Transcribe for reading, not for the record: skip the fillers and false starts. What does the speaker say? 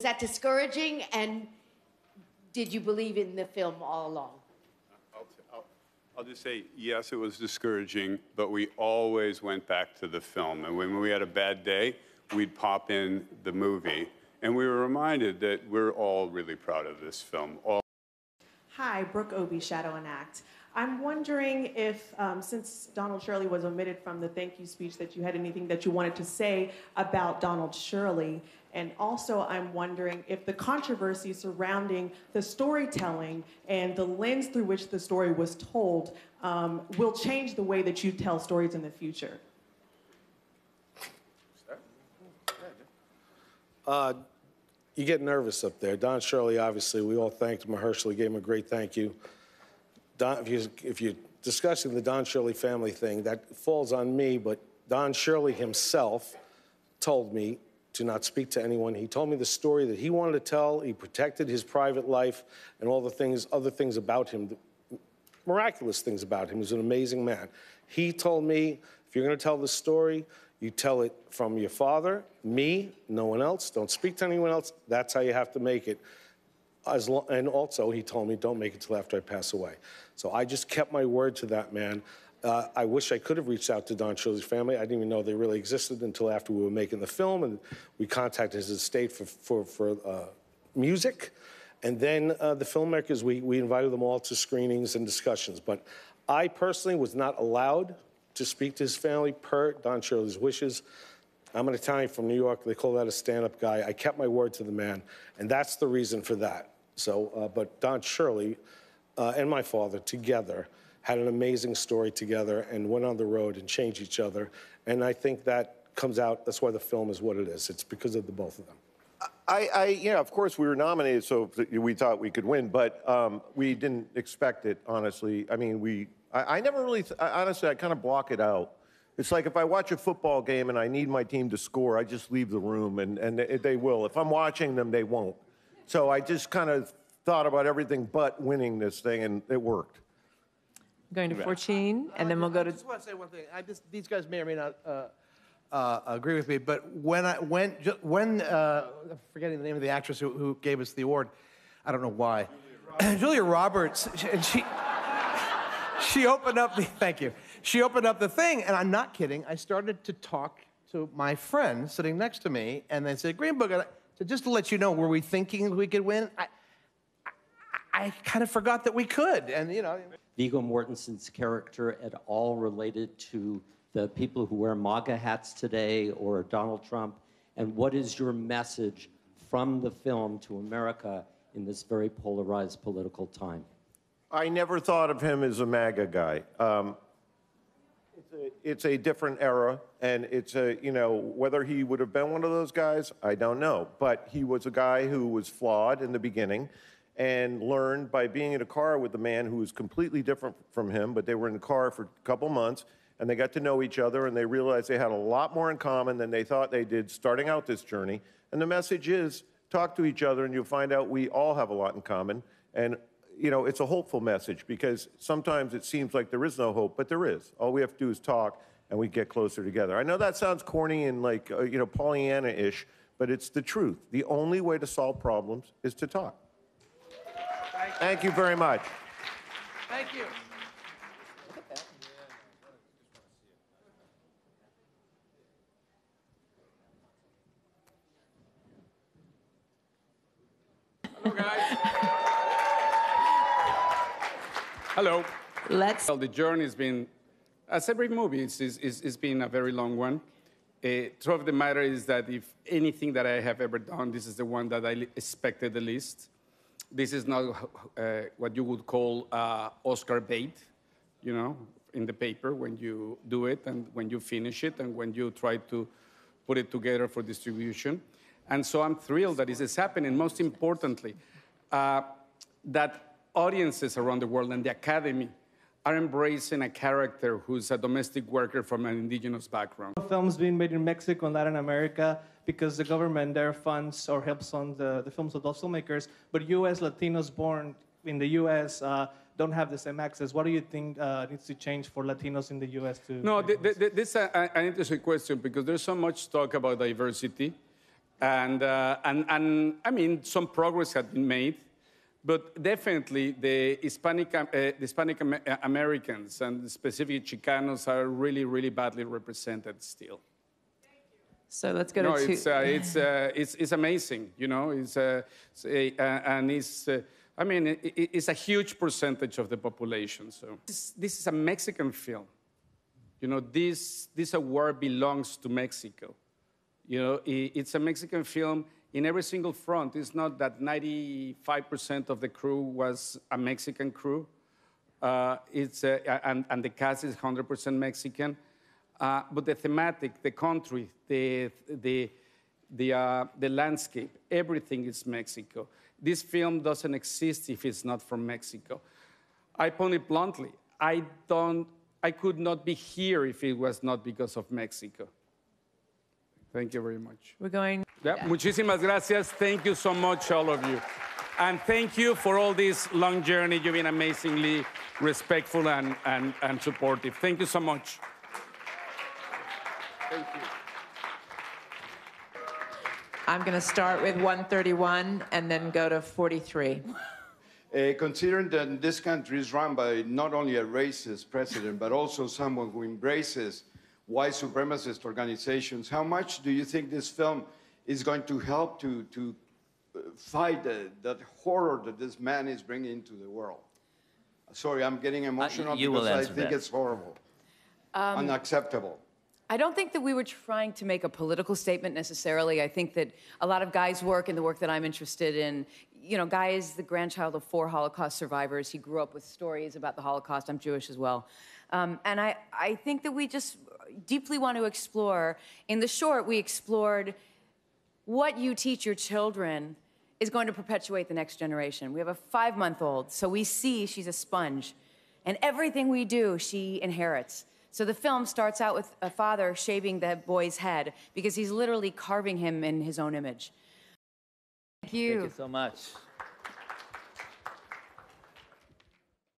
that discouraging, and did you believe in the film all along? I'll just say, yes, it was discouraging, but we always went back to the film. And when we had a bad day, we'd pop in the movie. And we were reminded that we're all really proud of this film. Hi, Brooke Obie, Shadow and Act. I'm wondering if, since Donald Shirley was omitted from the thank you speech, that you had anything that you wanted to say about Donald Shirley. And also, I'm wondering if the controversy surrounding the storytelling and the lens through which the story was told will change the way that you tell stories in the future. You get nervous up there. Don Shirley, obviously, we all thanked Mahershala, gave him a great thank you. If you're discussing the Don Shirley family thing, that falls on me, but Don Shirley himself told me to not speak to anyone. He told me the story that he wanted to tell. He protected his private life and all the things, other things about him, miraculous things about him. He was an amazing man. He told me, if you're going to tell the story, you tell it from your father, me, no one else. Don't speak to anyone else. That's how you have to make it. And also, he told me, don't make it till after I pass away. So I just kept my word to that man. I wish I could have reached out to Don Shirley's family. I didn't even know they really existed until after we were making the film, and we contacted his estate for music. And then the filmmakers, we invited them all to screenings and discussions. But I personally was not allowed to speak to his family per Don Shirley's wishes. I'm an Italian from New York. They call that a stand-up guy. I kept my word to the man, and that's the reason for that. So, but Don Shirley and my father together had an amazing story together and went on the road and changed each other. And I think that comes out, that's why the film is what it is. It's because of the both of them. Yeah, of course we were nominated, so we thought we could win, but we didn't expect it, honestly. I mean, I never really, honestly, I kind of block it out. It's like if I watch a football game and I need my team to score, I just leave the room, and they will. If I'm watching them, they won't. So I just kind of thought about everything but winning this thing, and it worked. Going to 14, and then we'll go to... I just want to say one thing. These guys may or may not agree with me, but when forgetting the name of the actress who gave us the award, I don't know why, Julia Roberts, and she opened up the, thank you, she opened up the thing, and I'm not kidding, I started to talk to my friend sitting next to me, and they said, Green Book, so just to let you know, were we thinking we could win? I kind of forgot that we could, and you know. Viggo Mortensen's character at all related to the people who wear MAGA hats today or Donald Trump? And what is your message from the film to America in this very polarized political time? I never thought of him as a MAGA guy. It's a different era, and it's a, you know, whether he would have been one of those guys, I don't know. But he was a guy who was flawed in the beginning and learned by being in a car with a man who was completely different from him, but they were in the car for a couple months, and they got to know each other, and they realized they had a lot more in common than they thought they did starting out this journey. And the message is, talk to each other, and you'll find out we all have a lot in common. And, you know, it's a hopeful message, because sometimes it seems like there is no hope, but there is. All we have to do is talk, and we get closer together. I know that sounds corny and like, you know, Pollyanna-ish, but it's the truth. The only way to solve problems is to talk. Thank you very much. Thank you. Hello, guys. Hello. Well, the journey has been, as every movie, it's been a very long one. Truth of the matter is that if anything that I have ever done, this is the one that I expected the least. This is not what you would call Oscar bait, you know, in the paper when you do it and when you finish it and when you try to put it together for distribution. And so I'm thrilled that this is happening. Most importantly, that audiences around the world and the Academy are embracing a character who's a domestic worker from an indigenous background. Films being made in Mexico and Latin America because the government there funds or helps fund the films of those filmmakers, but U.S. Latinos born in the U.S. Don't have the same access. What do you think needs to change for Latinos in the U.S. to... No, this is an interesting question because there's so much talk about diversity, And I mean, some progress had been made, but definitely the Hispanic Americans and specifically Chicanos are really, really badly represented still. So let's go to two. It's amazing, you know. I mean, it's a huge percentage of the population. So this is a Mexican film. You know, this award belongs to Mexico. You know, it's a Mexican film in every single front. It's not that 95% of the crew was a Mexican crew. And the cast is 100% Mexican. But the thematic, the country, the landscape, everything is Mexico. This film doesn't exist if it's not from Mexico. I put it bluntly, I could not be here if it was not because of Mexico. Thank you very much. We're going. Yeah. Muchísimas gracias. Thank you so much, all of you. And thank you for all this long journey. You've been amazingly respectful and supportive. Thank you so much. Thank you. I'm going to start with 131 and then go to 43. Considering that this country is run by not only a racist president, but also someone who embraces white supremacist organizations, how much do you think this film is going to help to fight that horror that this man is bringing into the world? Sorry, I'm getting emotional because I think it's horrible, unacceptable. I don't think that we were trying to make a political statement necessarily. I think that a lot of Guy's work and the work that I'm interested in, you know, Guy is the grandchild of 4 Holocaust survivors. He grew up with stories about the Holocaust. I'm Jewish as well. And I think that we just deeply want to explore. In the short, we explored what you teach your children is going to perpetuate the next generation. We have a 5-month-old, so we see she's a sponge. And everything we do, she inherits. So the film starts out with a father shaving the boy's head because he's literally carving him in his own image. Thank you so much.